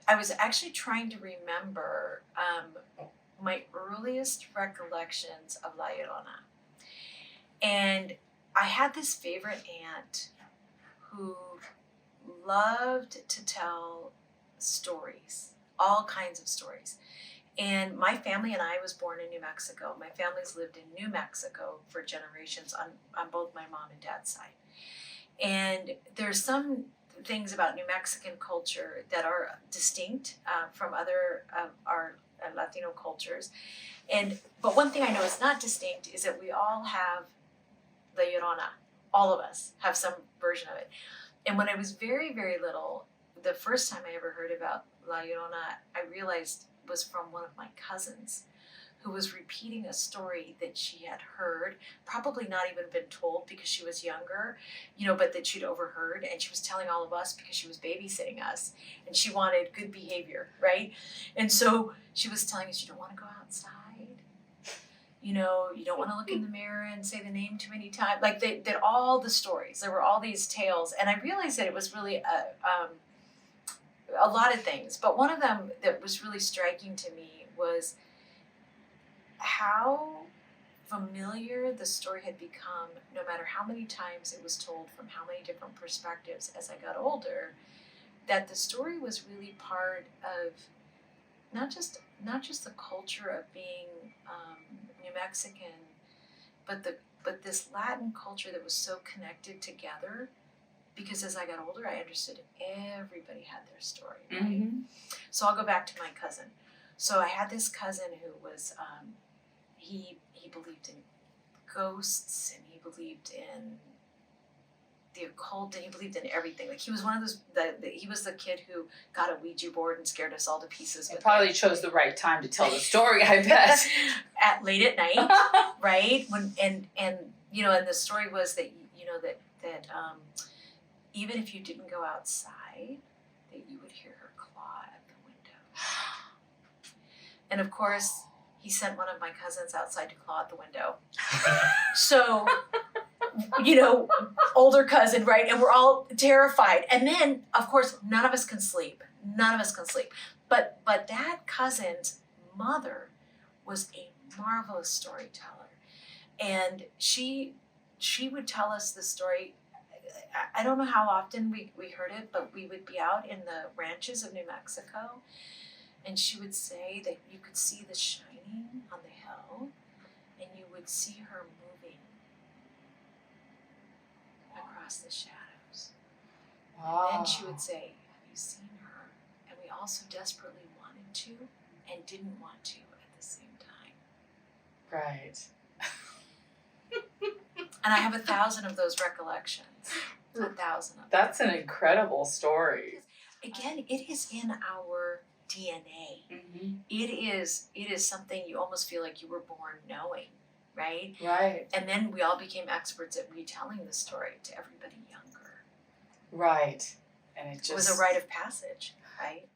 I was actually trying to remember my earliest recollections of La Llorona. And I had this favorite aunt who loved to tell stories, all kinds of stories. And my family and I was born in New Mexico. My family's lived in New Mexico for generations on both my mom and dad's side. And there's some things about New Mexican culture that are distinct from other of our Latino cultures. But one thing I know is not distinct is that we all have La Llorona. All of us have some version of it. And when I was very, very little, the first time I ever heard about La Llorona, I realized was from one of my cousins who was repeating a story that she had heard, probably not even been told because she was younger, but that she'd overheard, and she was telling all of us because she was babysitting us, and she wanted good behavior, right? And so she was telling us, you don't want to go outside, you don't want to look in the mirror and say the name too many times. Like that all the stories, there were all these tales, and I realized that it was really a lot of things, but one of them that was really striking to me was how familiar the story had become, no matter how many times it was told from how many different perspectives as I got older, that the story was really part of not just the culture of being New Mexican, but this Latin culture that was so connected together. Because as I got older, I understood everybody had their story, right? Mm-hmm. So I'll go back to my cousin. So I had this cousin who was, he believed in ghosts, and he believed in the occult, and he believed in everything. Like he was one of those, he was the kid who got a Ouija board and scared us all to pieces. He probably chose the right time to tell the story, I bet. Late at night, right? And the story was that, that even if you didn't go outside, that you would hear her claw at the window. And of course, he sent one of my cousins outside to claw at the window. So, older cousin, right? And we're all terrified. And then, of course, none of us can sleep. But that cousin's mother was a marvelous storyteller. And she would tell us the story. I don't know how often we heard it, but we would be out in the ranches of New Mexico, and she would say that you could see the shining on the hill, and you would see her moving across the shadows. Wow. And then she would say, have you seen her? And we also desperately wanted to and didn't want to at the same time. Right. And I have 1,000 of those recollections. 1,000 of them. That's an incredible story. Again, it is in our DNA. Mm-hmm. It is something you almost feel like you were born knowing, right? Right. And then we all became experts at retelling the story to everybody younger. Right. And it was a rite of passage, right?